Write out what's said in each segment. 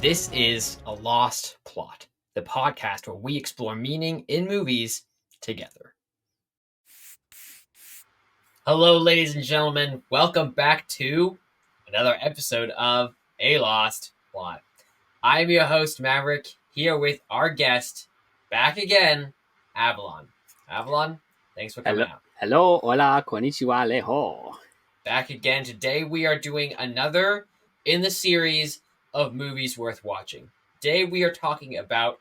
This is A Lost Plot, the podcast where we explore meaning in movies together. Hello, ladies and gentlemen. Welcome back to another episode of A Lost Plot. I'm your host, Maverick, here with our guest, back again, Avalon. Avalon, thanks for coming out. Hello, hola, konnichiwa, leho. Back again. Today we are doing another in the series of movies worth watching. Today we are talking about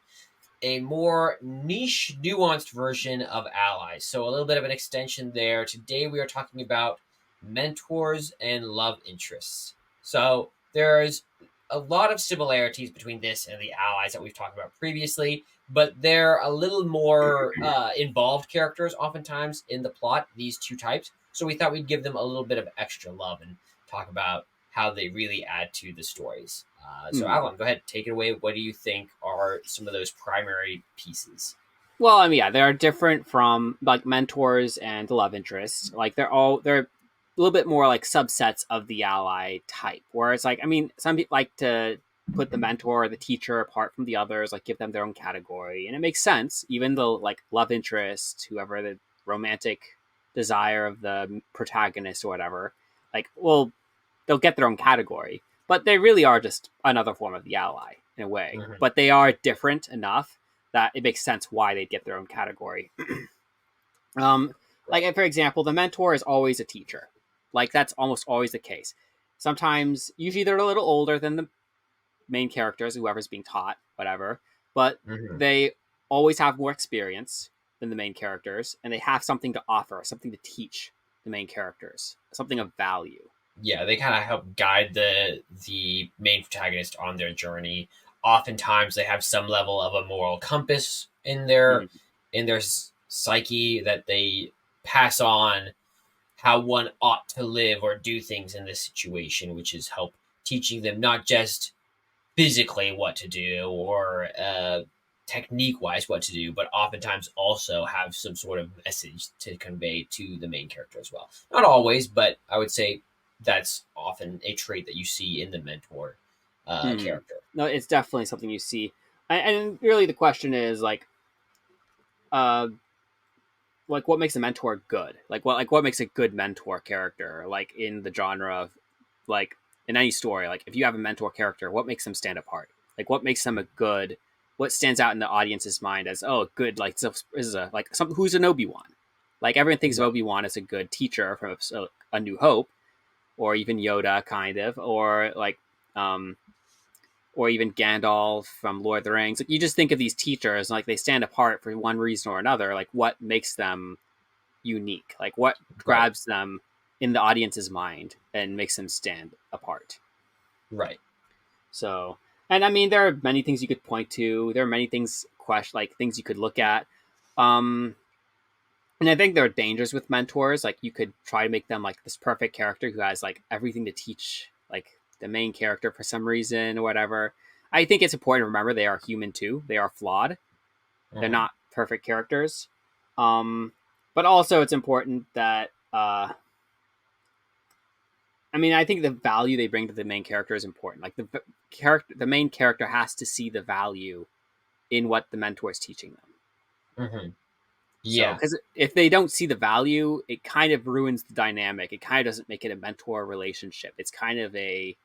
a more niche, nuanced version of allies. So a little bit of an extension there. Today we are talking about mentors and love interests. So there's a lot of similarities between this and the allies that we've talked about previously, but they're a little more involved characters oftentimes in the plot, these two types. So we thought we'd give them a little bit of extra love and talk about how they really add to the stories. So Avalon, go ahead, take it away. What do you think are some of those primary pieces? Well, I mean, yeah, they're different from like mentors and the love interests. Like they're a little bit more like subsets of the ally type. Where it's like, I mean, some people like to put the mentor or the teacher apart from the others, like give them their own category, and it makes sense. Even though like love interest, whoever the romantic desire of the protagonist or whatever, like, well, they'll get their own category. But they really are just another form of the ally in a way. Mm-hmm. But they are different enough that it makes sense why they'd get their own category. Like, for example, the mentor is always a teacher. Like, that's almost always the case. Sometimes, usually they're a little older than the main characters, whoever's being taught, whatever. But they always have more experience than the main characters, and they have something to offer, something to teach the main characters, something of value. Yeah, they kind of help guide the main protagonist on their journey. Oftentimes, they have some level of a moral compass in their psyche that they pass on how one ought to live or do things in this situation, which is help teaching them not just physically what to do or technique-wise what to do, but oftentimes also have some sort of message to convey to the main character as well. Not always, but I would say that's often a trait that you see in the mentor character. No, it's definitely something you see. And really the question is like what makes a mentor good? Like what makes a good mentor character? Like in the genre of like in any story, like if you have a mentor character, what makes them stand apart? Like what makes them what stands out in the audience's mind as, oh, good, like this is who's an Obi-Wan. Like everyone thinks of Obi-Wan as a good teacher from A New Hope, or even Yoda, kind of, or like, or even Gandalf from Lord of the Rings. Like you just think of these teachers, and like they stand apart for one reason or another. Like what makes them unique? Like what grabs them in the audience's mind and makes them stand apart? Right. So, and I mean, there are many things you could point to. There are many things, things you could look at. And I think there are dangers with mentors. Like you could try to make them like this perfect character who has like everything to teach like the main character for some reason or whatever. I think it's important to remember they are human too. They are flawed. They're not perfect characters. But also it's important that, I mean, I think the value they bring to the main character is important. Like the main character has to see the value in what the mentor is teaching them. Mm-hmm. Yeah, because if they don't see the value, it kind of ruins the dynamic. It kind of doesn't make it a mentor relationship. It's kind of it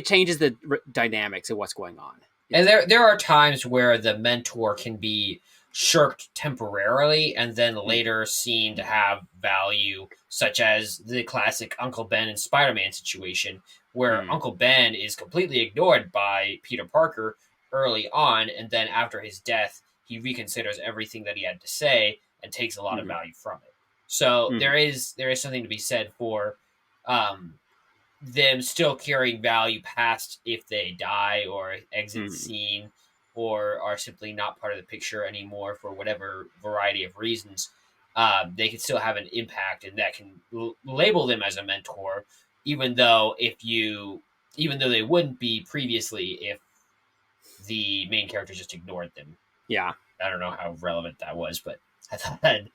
changes the dynamics of what's going on. And there are times where the mentor can be shirked temporarily and then later seen to have value, such as the classic Uncle Ben and Spider-Man situation, where Uncle Ben is completely ignored by Peter Parker early on, and then after his death, he reconsiders everything that he had to say and takes a lot of value from it. So there is something to be said for them still carrying value past if they die or exit the scene or are simply not part of the picture anymore for whatever variety of reasons. They can still have an impact, and that can label them as a mentor, even though they wouldn't be previously if the main character just ignored them. Yeah, I don't know how relevant that was, but I thought I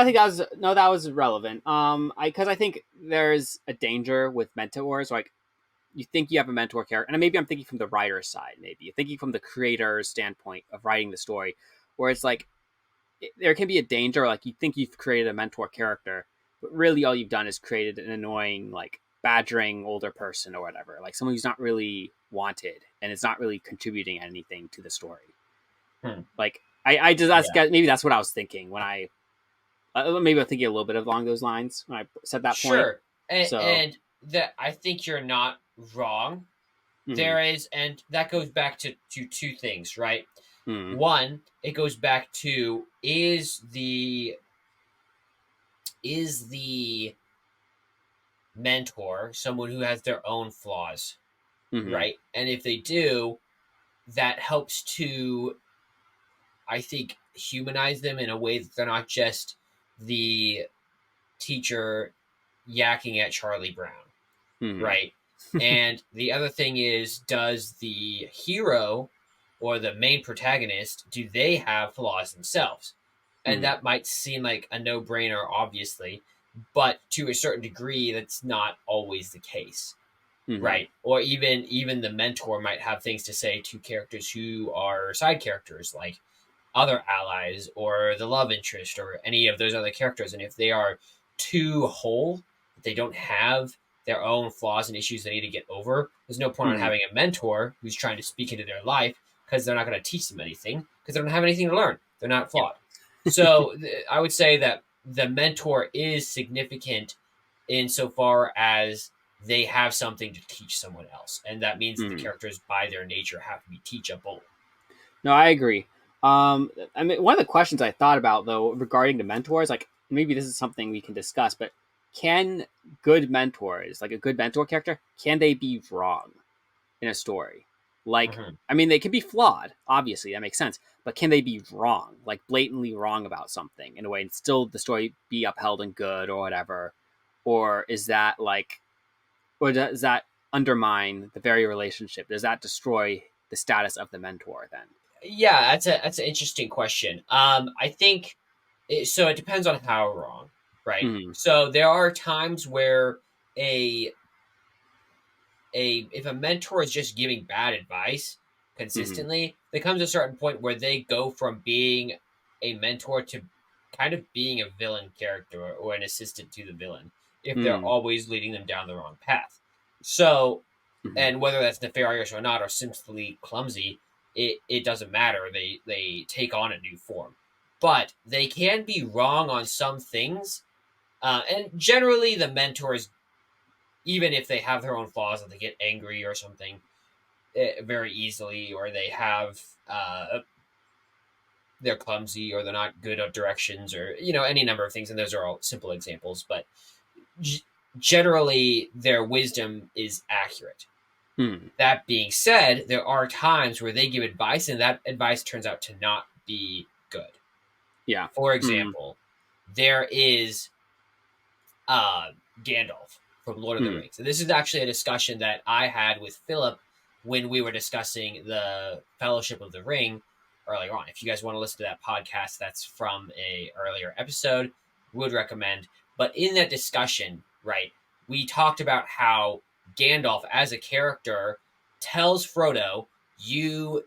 think that was relevant. Because I think there's a danger with mentors. Like you think you have a mentor character, and maybe I'm thinking from the writer's side, maybe you're thinking from the creator's standpoint of writing the story, where it's like there can be a danger, like you think you've created a mentor character, but really all you've done is created an annoying, like badgering older person or whatever, like someone who's not really wanted and it's not really contributing anything to the story. Like I just maybe that's what I was thinking when I maybe I'm thinking a little bit along those lines when I said that point. Sure, and that I think you're not wrong. There is, and that goes back to two things, right? One, it goes back to is the mentor someone who has their own flaws, right? And if they do, that helps to, I think, humanize them in a way that they're not just the teacher yakking at Charlie Brown, right? And the other thing is, does the hero or the main protagonist, do they have flaws themselves? And that might seem like a no-brainer, obviously, but to a certain degree, that's not always the case, right? Or even the mentor might have things to say to characters who are side characters, like other allies or the love interest or any of those other characters. And if they are too whole, they don't have their own flaws and issues they need to get over, there's no point in having a mentor who's trying to speak into their life, because they're not going to teach them anything, because they don't have anything to learn. They're not flawed. So I would say that the mentor is significant insofar as they have something to teach someone else. And that means that the characters by their nature have to be teachable. No, I agree. I mean, one of the questions I thought about, though, regarding the mentors, like maybe this is something we can discuss, but can good mentors, like a good mentor character, can they be wrong in a story? Like, I mean, they can be flawed, obviously, that makes sense, but can they be wrong, like blatantly wrong about something in a way and still the story be upheld and good or whatever? Or is that like, or does that undermine the very relationship? Does that destroy the status of the mentor then? Yeah, that's an interesting question. I think so. It depends on how wrong, right? So there are times where a if a mentor is just giving bad advice consistently, there comes a certain point where they go from being a mentor to kind of being a villain character or an assistant to the villain if they're always leading them down the wrong path. So, and whether that's nefarious or not, or simply clumsy, it doesn't matter. They take on a new form, but they can be wrong on some things. And generally, the mentors, even if they have their own flaws, that they get angry or something very easily, or they have they're clumsy, or they're not good at directions, or any number of things. And those are all simple examples, but generally their wisdom is accurate. That being said, there are times where they give advice and that advice turns out to not be good. Yeah. For example, there is Gandalf from Lord of the Rings. And this is actually a discussion that I had with Philip when we were discussing the Fellowship of the Ring earlier on. If you guys want to listen to that podcast, that's from a earlier episode, would recommend. But in that discussion, right, we talked about how Gandalf as a character tells Frodo, you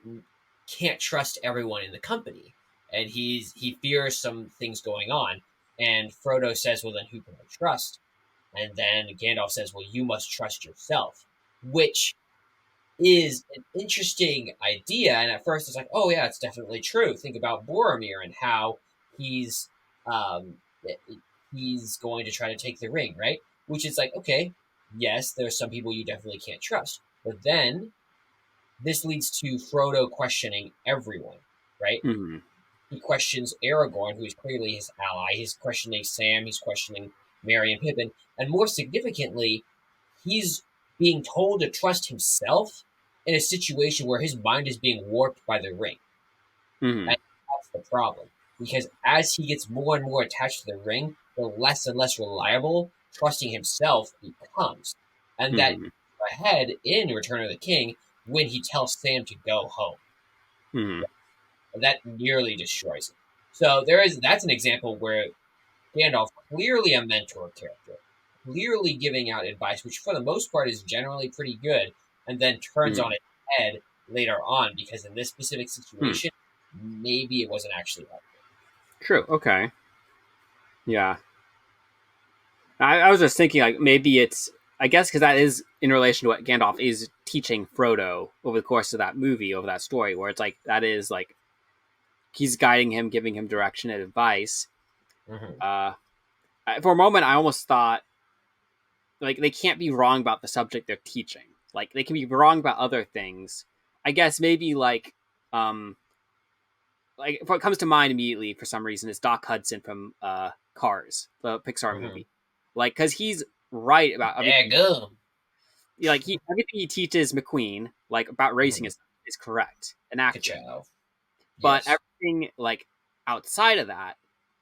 can't trust everyone in the company. And he fears some things going on. And Frodo says, well, then who can I trust? And then Gandalf says, well, you must trust yourself, which is an interesting idea. And at first it's like, oh, yeah, it's definitely true. Think about Boromir and how he's going to try to take the ring, right? Which is like, okay, yes, there's some people you definitely can't trust. But then this leads to Frodo questioning everyone, right? He questions Aragorn, who is clearly his ally. He's questioning Sam. He's questioning Merry and Pippin. And more significantly, he's being told to trust himself in a situation where his mind is being warped by the ring. And that's the problem. Because as he gets more and more attached to the ring, the less and less reliable trusting himself becomes. And that ahead in Return of the King when he tells Sam to go home. That nearly destroys him. So that's an example where Gandalf, clearly a mentor character, clearly giving out advice, which for the most part is generally pretty good, and then turns Mm. on its head later on because in this specific Hmm. situation, maybe it wasn't actually helpful. True. Okay. Yeah. I was just thinking, like, maybe it's, I guess, because that is in relation to what Gandalf is teaching Frodo over the course of that movie, over that story, where it's like, that is like, he's guiding him, giving him direction and advice. Hmm. Uh, for a moment, I almost thought, like, they can't be wrong about the subject they're teaching. Like, they can be wrong about other things. I guess maybe, like what comes to mind immediately for some reason is Doc Hudson from Cars, the Pixar Hmm. movie. Like, because he's right about Yeah, everything. go. Like, everything he teaches McQueen, like about racing, Hmm. is correct and accurate. Ka-chow. But Yes. everything like outside of that,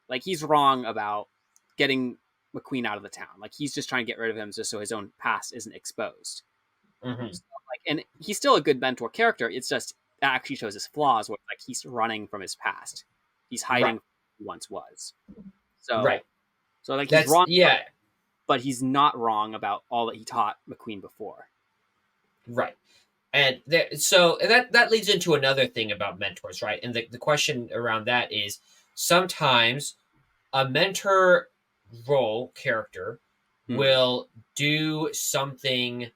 like he's wrong about getting McQueen out of the town. Like he's just trying to get rid of him just so his own past isn't exposed. Hmm. So, like, and he's still a good mentor character. It's just that actually shows his flaws, where like he's running from his past. He's Right. hiding who he once was. So, Right. so like he's That's wrong, yeah. but he's not wrong about all that he taught McQueen before. Right. And there, so that leads into another thing about mentors, right? And the question around that is sometimes a mentor role character Mm-hmm. will do something,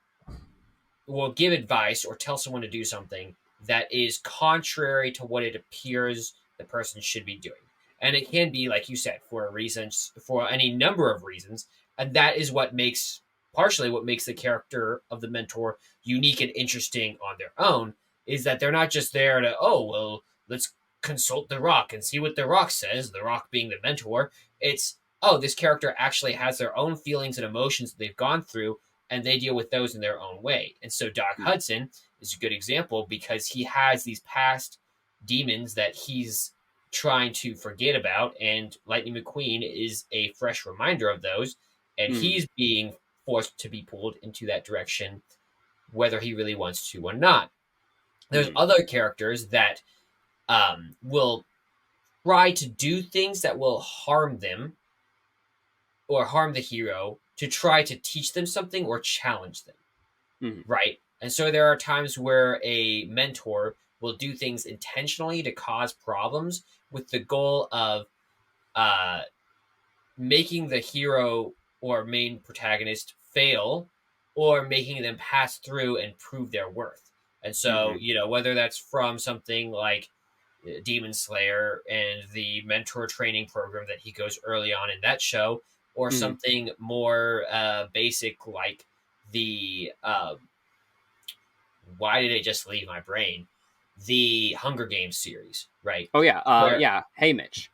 will give advice or tell someone to do something that is contrary to what it appears the person should be doing. And it can be, like you said, for reasons, for any number of reasons. And that is what makes, partially what makes the character of the mentor unique and interesting on their own, is that they're not just there to, oh, well, let's consult the rock and see what the rock says, the rock being the mentor. It's, oh, this character actually has their own feelings and emotions that they've gone through and they deal with those in their own way. And so Doc Hudson is a good example because he has these past demons that he's trying to forget about, and Lightning McQueen is a fresh reminder of those, and Mm-hmm. he's being forced to be pulled into that direction, whether he really wants to or not. There's Mm-hmm. other characters that will try to do things that will harm them or harm the hero to try to teach them something or challenge them. Mm-hmm. Right. And so there are times where a mentor will do things intentionally to cause problems with the goal of uh, making the hero or main protagonist fail or making them pass through and prove their worth. And so, Mm-hmm. whether that's from something like Demon Slayer and the mentor training program that he goes early on in that show, or Mm-hmm. something more basic like the why did it just leave my brain? The Hunger Games series, right? Oh yeah, Where, yeah. Hey, Mitch.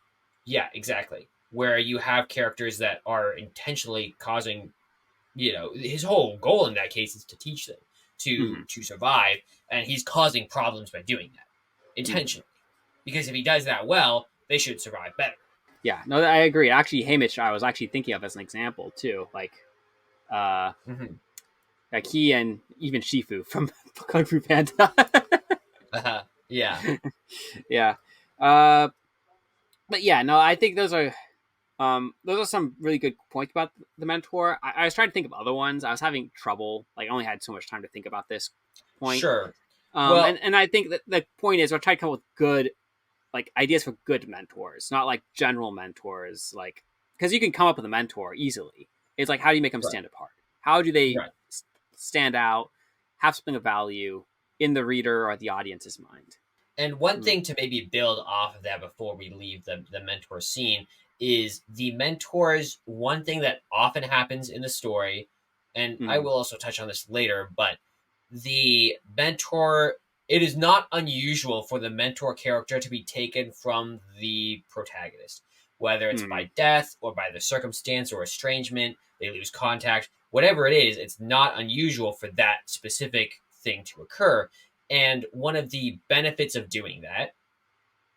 yeah, exactly. Where you have characters that are intentionally causing, his whole goal in that case is to teach them Mm-hmm. to survive, and he's causing problems by doing that Mm-hmm. intentionally. Because if he does that well, they should survive better. Yeah, no, I agree. Actually, Hey, Mitch, I was actually thinking of as an example too. Uh, Mm-hmm. like he and even Shifu from Kung Fu Panda. Yeah. Yeah. Uh, but yeah, no, I think those are some really good points about the mentor. I was trying to think of other ones. I was having trouble. Like, I only had so much time to think about this point. Sure. And Well, and I think that the point is, we're trying to come up with good like ideas for good mentors, not like general mentors. Like, because you can come up with a mentor easily. It's like, how do you make them right. stand apart? How do they Right. stand out, have something of value in the reader or the audience's mind? And one Mm, thing to maybe build off of that before we leave the mentor scene is the mentors. One thing that often happens in the story, and I mm, will also touch on this later, but the mentor, it is not unusual for the mentor character to be taken from the protagonist, whether it's by mm, death or by the circumstance or estrangement, they lose contact, whatever it is, it's not unusual for that specific thing to occur. And one of the benefits of doing that,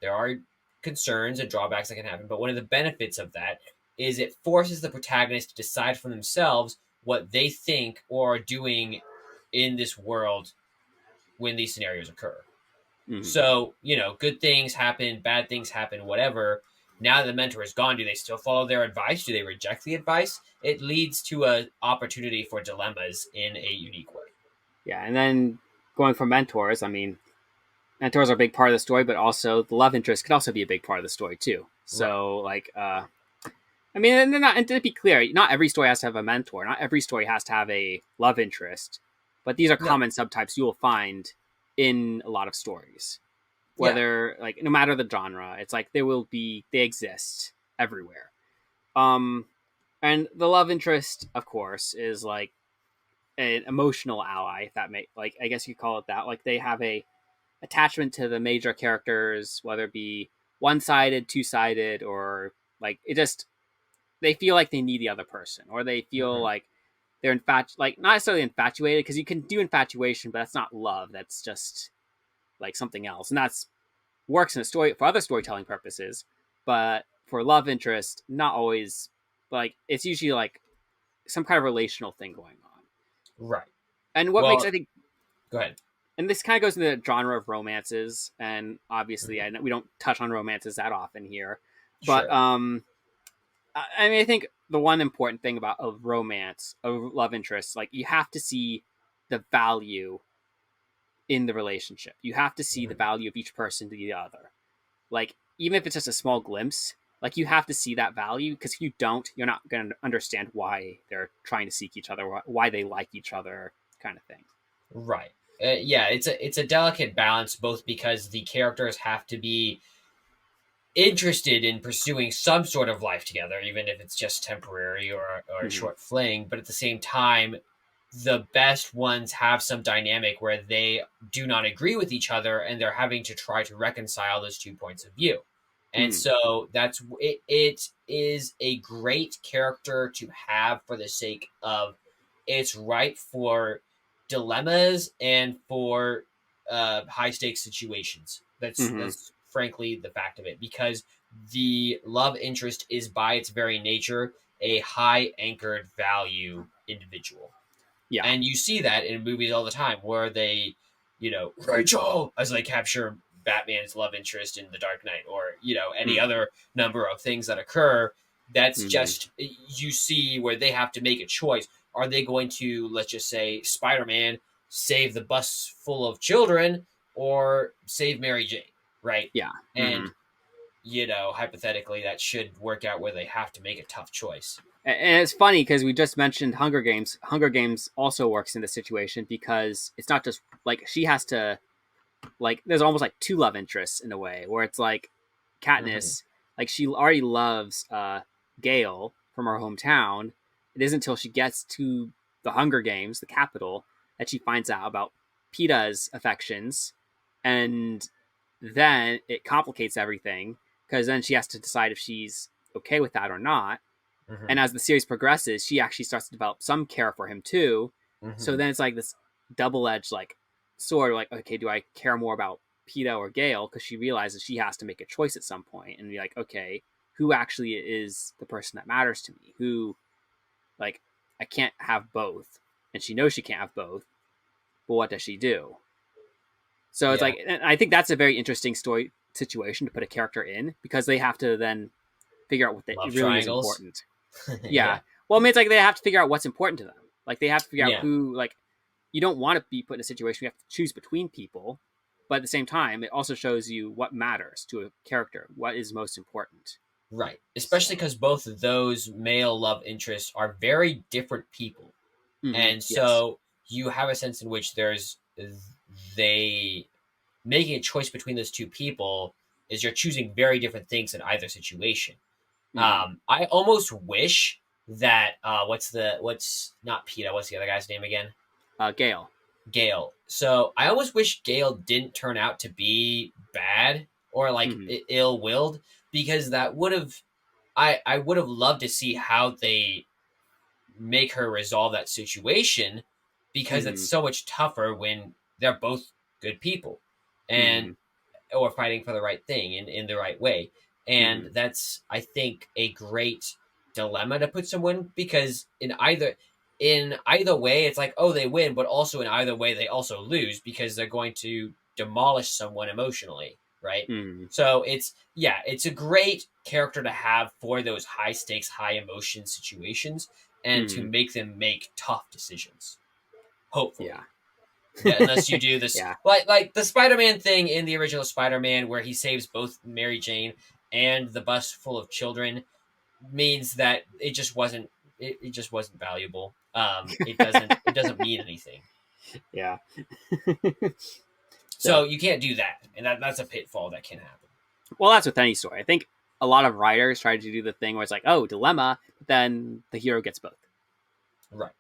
there are concerns and drawbacks that can happen, but one of the benefits of that is it forces the protagonist to decide for themselves what they think or are doing in this world when these scenarios occur. mm, So, good things happen, bad things happen, whatever. now that the mentor is gone, do they still follow their advice? Do they reject the advice? It leads to an opportunity for dilemmas in a unique way. Yeah, and then going from mentors, I mean, mentors are a big part of the story, but also the love interest can also be a big part of the story too. Right. So, like, I mean, and to be clear, not every story has to have a mentor. Not every story has to have a love interest, but these are No. common subtypes you will find in a lot of stories. Yeah. Whether like no matter the genre, it's like they exist everywhere. And the love interest, of course, is like an emotional ally. If that may like, I guess you call it that. Like they have a attachment to the major characters, whether it be one sided, two sided, or like it just they feel like they need the other person, or they feel Mhm. like they're like not necessarily infatuated because you can do infatuation, but that's not love. That's just like something else, and that's works in a story for other storytelling purposes, but for love interest, not always. Like it's usually like some kind of relational thing going on. Right. And what makes Well, I think, go ahead. and this kind of goes into the genre of romances, and obviously Mhm. I know we don't touch on romances that often here, but Sure. I mean I think the one important thing about a romance, a love interest, like you have to see the value in the relationship. You have to see the Mhm. value of each person to the other. Like even if it's just a small glimpse, like you have to see that value because if you don't, you're not going to understand why they're trying to seek each other, why they like each other, kind of thing. Right. Yeah, it's a delicate balance, both because the characters have to be interested in pursuing some sort of life together, even if it's just temporary or a Mm-hmm. short fling. But at the same time, the best ones have some dynamic where they do not agree with each other and they're having to try to reconcile those 2 points of view. And Mm-hmm. so that's it. It is a great character to have for the sake of it's right for dilemmas and for high stakes situations. Mm-hmm. That's frankly the fact of it, because the love interest is by its very nature a high anchored value individual. Yeah. And you see that in movies all the time where they, Rachel, as they capture Batman's love interest in The Dark Knight, or, any Mm-hmm. other number of things that occur. That's Mm-hmm. just, you see where they have to make a choice. Are they going to, let's just say, Spider Man save the bus full of children or save Mary Jane? Right. Yeah. Mm-hmm. And, hypothetically, that should work out where they have to make a tough choice. And it's funny because we just mentioned Hunger Games. Hunger Games also works in this situation because it's not just like she has to like. There's almost like two love interests in a way where it's like Hmm. Katniss, like she already loves Gale from her hometown. It isn't until she gets to the Hunger Games, the capital, that she finds out about Peeta's affections, and then it complicates everything because then she has to decide if she's okay with that or not. And Hmm. as the series progresses, she actually starts to develop some care for him too. So Hmm. then it's like this double-edged like sword. Like, okay, do I care more about Peeta or Gale? Because she realizes she has to make a choice at some point and be like, okay, who actually is the person that matters to me? Who, like, I can't have both, and she knows she can't have both. But what does she do? So it's Yeah. like, and I think that's a very interesting story situation to put a character in because they have to then figure out what they, Love it really is triangles. important. Yeah. Yeah. Well, I mean, it's like they have to figure out what's important to them. Like they have to figure out Yeah. who, like, you don't want to be put in a situation where you have to choose between people. But at the same time, it also shows you what matters to a character, what is most important. Right. Especially So, because both of those male love interests are very different people. And yes. so you have a sense in which they making a choice between those two people is you're choosing very different things in either situation. Mm-hmm. I almost wish that what's not Peta, what's the other guy's name again? Gale. Gale. So I almost wish Gale didn't turn out to be bad or like Mm-hmm. ill willed, because that would have I would have loved to see how they make her resolve that situation, because it's Mm-hmm. so much tougher when they're both good people and Mm-hmm. or fighting for the right thing in the right way. And Mm-hmm. that's, I think, a great dilemma to put someone, because in either way it's like, oh, they win, but also in either way they also lose because they're going to demolish someone emotionally. right? Mm. So it's a great character to have for those high stakes, high emotion situations, and to Mm. make them make tough decisions. Yeah. Hopefully, yeah, unless you do this, Yeah. like the Spider-Man thing in the original Spider-Man, where he saves both Mary Jane and the bus full of children, means that it just wasn't valuable. It doesn't mean anything. Yeah. So So, you can't do that, and that's a pitfall that can happen. well, that's with any story. I think a lot of writers try to do the thing where it's like, oh, dilemma, but then the hero gets both. Right.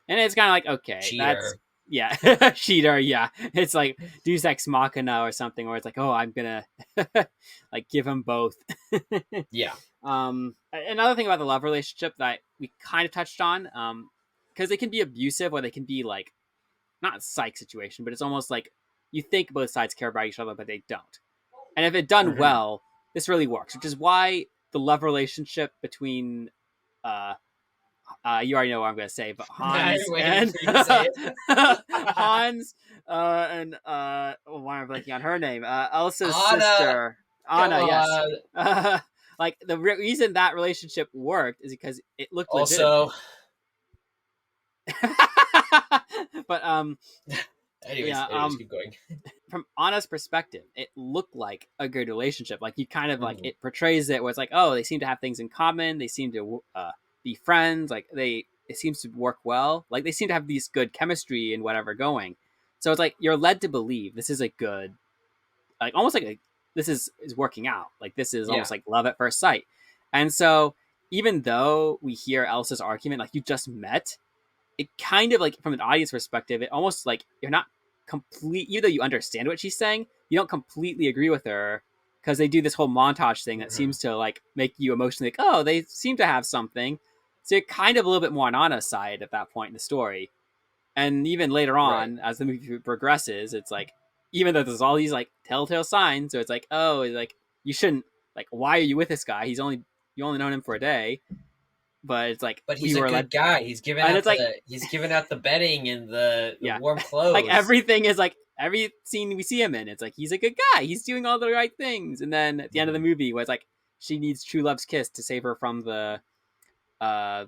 And it's kind of like, okay, that's, Cheater. yeah, cheater, yeah. It's like Deus Ex Machina or something where it's like, oh, I'm gonna like give them both. Yeah. Another thing about the love relationship that we kind of touched on, because they can be abusive or they can be like not a psych situation, but it's almost like you think both sides care about each other, but they don't. And if it done Mhm. well, this really works, which is why the love relationship between uh you already know what I'm gonna say, but I'm Hans waiting and for you to say it. Hans and why am I blanking on her name? Elsa's Anna, sister, come Anna. Yes. on. Like the reason that relationship worked is because it looked legitimate. Also, But anyways, yeah, keep going. from Anna's perspective, it looked like a good relationship. Like you kind of like Mhm. it portrays it where it's like, oh, they seem to have things in common. They seem to be friends. Like it seems to work well. Like they seem to have these good chemistry and whatever going. So it's like you're led to believe this is a good, like almost like this is working out. Like this is Yeah. almost like love at first sight. And so even though we hear Elsa's argument, like you just met, it kind of like from an audience perspective, it almost like you're not complete, even though you understand what she's saying, you don't completely agree with her because they do this whole montage thing that Mhm. seems to like make you emotionally like, oh, they seem to have something. So you're kind of a little bit more on Anna's side at that point in the story. And even later Right. on, as the movie progresses, it's like even though there's all these like telltale signs, so it's like, oh, like you shouldn't, like, why are you with this guy? You only known him for a day, but it's like But we he's a were good led, guy. and it's like, He's giving out the bedding and the yeah, warm like clothes. everything is like every scene we see him in, it's like he's a good guy, he's doing all the right things, and then at the end of the Mhm. movie, where it's like she needs true love's kiss to save her from the, uh,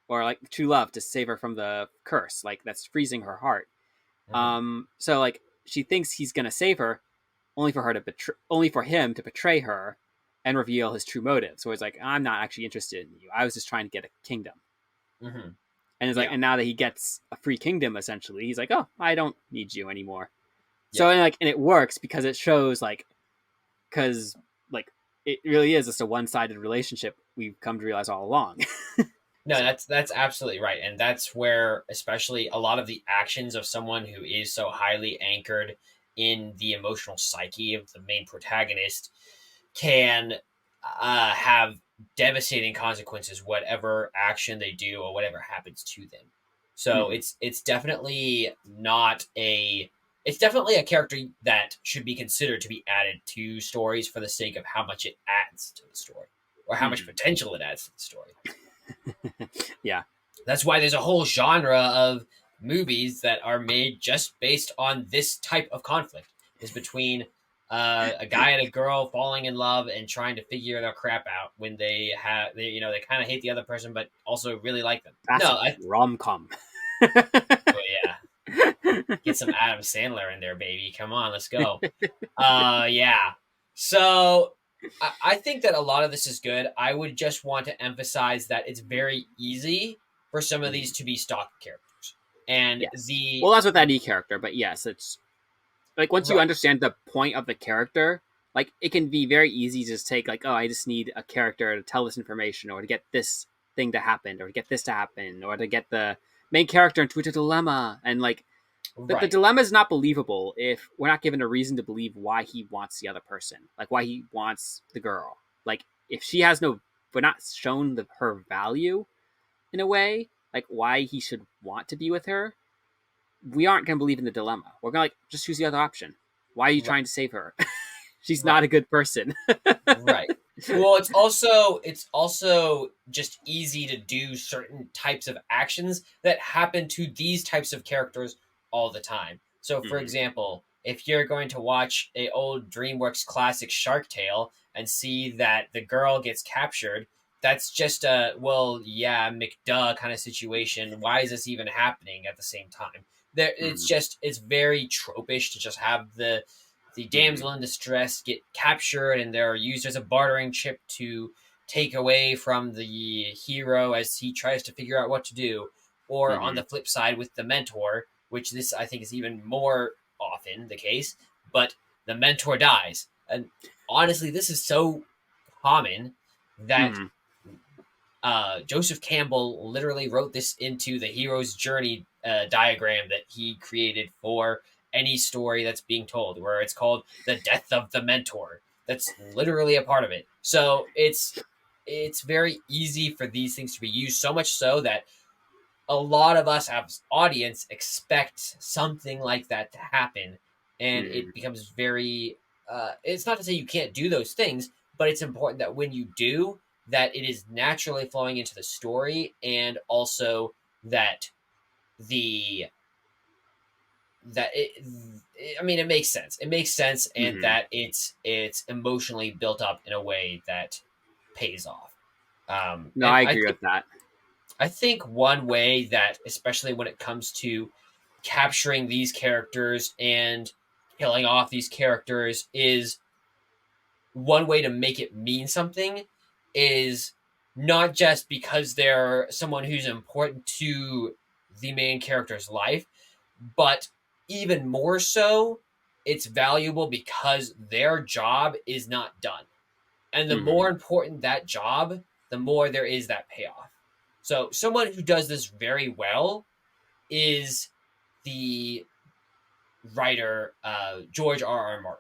or like true love to save her from the curse, like that's freezing her heart. Mhm. So like she thinks he's gonna save her, only for him to betray her and reveal his true motive. So it's like, I'm not actually interested in you. I was just trying to get a kingdom. Mhm. And it's like, Yeah. and now that he gets a free kingdom, essentially, he's like, oh, I don't need you anymore. Yeah. So and it works because it shows like, because like it really is just a one-sided relationship we've come to realize all along. No, So that's absolutely right, and that's where especially a lot of the actions of someone who is so highly anchored in the emotional psyche of the main protagonist can have devastating consequences, whatever action they do or whatever happens to them. So mhm. it's definitely a character that should be considered to be added to stories for the sake of how much it adds to the story or how much Mhm. potential it adds to the story. Yeah. That's why there's a whole genre of movies that are made just based on this type of conflict is between a guy and a girl falling in love and trying to figure their crap out when they kind of hate the other person but also really like them. That's No, a rom com. oh yeah, get some Adam Sandler in there, baby. Come on, let's go. Yeah. So I think that a lot of this is good. I would just want to emphasize that it's very easy for some of these to be stock characters. And Yes. the Well, that's with any character, but yes, it's like once you right, understand the point of the character, like it can be very easy to just take like, oh, I just need a character to tell this information or to get this thing to happen or to get this to happen or to get the main character into a dilemma. And like the right, dilemma is not believable if we're not given a reason to believe why he wants the other person, like why he wants the girl. Like if she has no, we're not shown her value in a way, like why he should want to be with her, we aren't going to believe in the dilemma. We're going to like just choose the other option. Why are you right, trying to save her? She's not right, a good person. right. Well, it's also just easy to do certain types of actions that happen to these types of characters all the time. So, for Mhm. example, if you're going to watch a old DreamWorks classic Shark Tale and see that the girl gets captured, that's just a, well, yeah, McDuh kind of situation. Why is this even happening at the same time? It's Mm-hmm. just, it's very tropish to just have the Mm-hmm. damsel in distress get captured and they're used as a bartering chip to take away from the hero as he tries to figure out what to do. Or on Mm-hmm. the flip side with the mentor, which this I think is even more often the case, but the mentor dies. And honestly, this is so common that Mm-hmm. Joseph Campbell literally wrote this into the hero's journey diagram that he created for any story that's being told, where it's called the death of the mentor. That's literally a part of it. So it's very easy for these things to be used, so much so that a lot of us as audience expect something like that to happen, and Mm-hmm. it becomes very it's not to say you can't do those things, but it's important that when you do, that it is naturally flowing into the story, and also that the that I mean, it makes sense. It makes sense, and Mm-hmm. that it's emotionally built up in a way that pays off. No, And I I agree think with that. one way that, especially when it comes to capturing these characters and killing off these characters, is one way to make it mean something is not just because they're someone who's important to the main character's life, but even more so, it's valuable because their job is not done. And the Mm-hmm. more important that job, the more there is that payoff. So, someone who does this very well is the writer George R. R. Martin.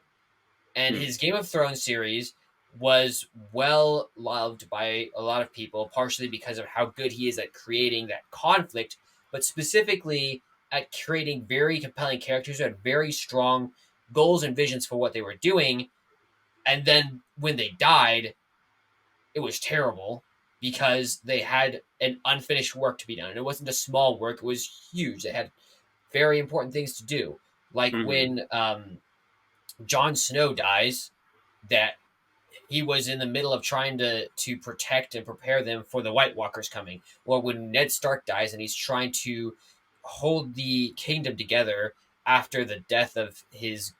And his Game of Thrones series was well loved by a lot of people, partially because of how good he is at creating that conflict, but specifically at creating very compelling characters who had very strong goals and visions for what they were doing. And then when they died, it was terrible because they had an unfinished work to be done. And it wasn't a small work, it was huge. They had very important things to do. Like Mm-hmm. when Jon Snow dies, that he was in the middle of trying to protect and prepare them for the White Walkers coming. Or when Ned Stark dies and he's trying to hold the kingdom together after the death of his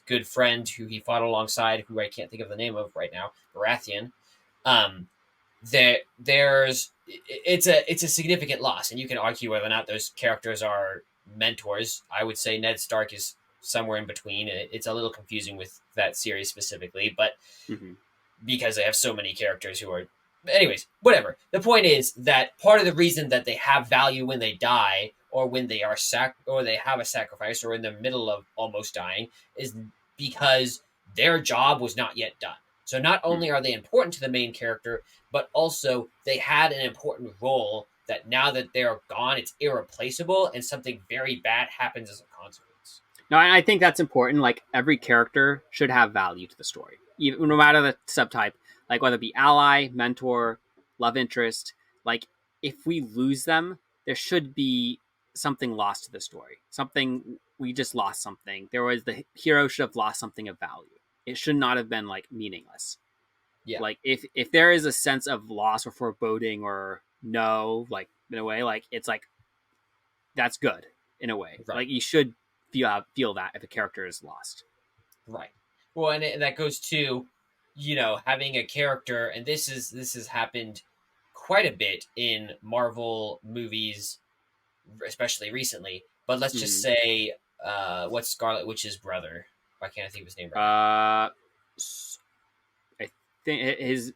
good friend who he fought alongside, who I can't think of the name of right now, Baratheon. Um, there's it's a significant loss, and you can argue whether or not those characters are mentors. I would say Ned Stark is somewhere in between. It's a little confusing with that series specifically, but Mm-hmm. because they have so many characters who are, anyways, whatever. The point is that part of the reason that they have value when they die, or when they are or they have a sacrifice, or in the middle of almost dying, is because their job was not yet done. So not only are they important to the main character, but also they had an important role that now that they're gone, it's irreplaceable, and something very bad happens as a consequence. No, I think that's important. Like every character should have value to the story, even no matter the subtype. Like whether it be ally, mentor, love interest. Like if we lose them, there should be something lost to the story. Something we just lost something. There was the hero should have lost something of value. It should not have been like meaningless. Yeah, Like if there is a sense of loss or foreboding or no, like in a way, like it's like that's good in a way. right. Like you should feel that if a character is lost. Right. Well, and that goes to, having a character, and this has happened quite a bit in Marvel movies, especially recently. But let's just Mm-hmm. say, what's Scarlet Witch's brother? Why can't I think of his name right now? I think his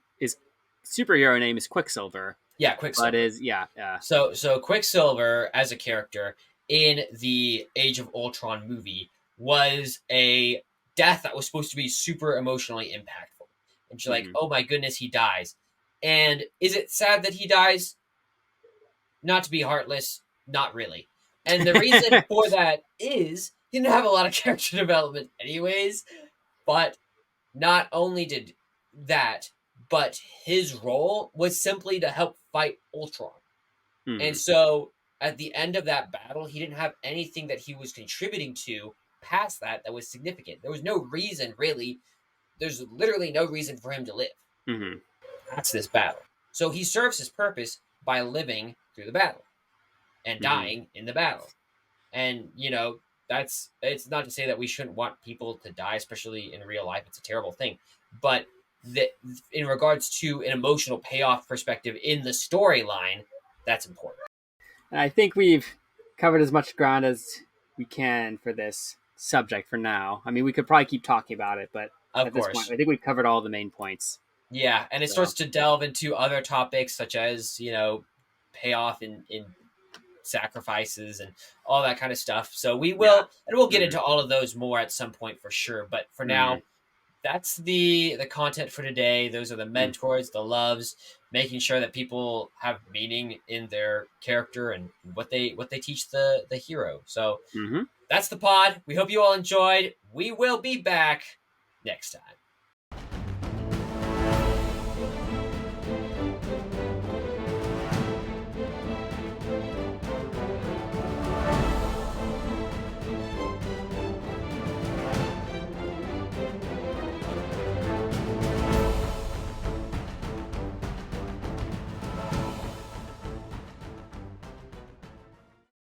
superhero name is Quicksilver, Yeah, but Quicksilver. is yeah So Quicksilver as a character in the Age of Ultron movie was a death that was supposed to be super emotionally impactful. And you're like, mm-hmm. oh my goodness, he dies. And is it sad that he dies? Not to be heartless, not really. And the reason for that is he didn't have a lot of character development anyways, but not only did that, but his role was simply to help fight Ultron. And mm-hmm. so at the end of that battle, he didn't have anything that he was contributing to past that was significant. There was no reason, really. There's literally no reason for him to live. Mm-hmm. That's this battle. So he serves his purpose by living through the battle and Mm-hmm. dying in the battle. And, it's not to say that we shouldn't want people to die, especially in real life. It's a terrible thing. But in regards to an emotional payoff perspective in the storyline, that's important. And I think we've covered as much ground as we can for this subject for now. I mean, we could probably keep talking about it, but Of at this point, course. I think we've covered all the main points. Yeah, and it So, starts to delve into other topics such as, payoff in sacrifices and all that kind of stuff. So yeah. we'll get Mm-hmm. into all of those more at some point for sure. But for Mm-hmm. now, that's the content for today. Those are the mentors, the loves, making sure that people have meaning in their character and what they teach the hero. So Mm-hmm. that's the pod. We hope you all enjoyed. We will be back next time.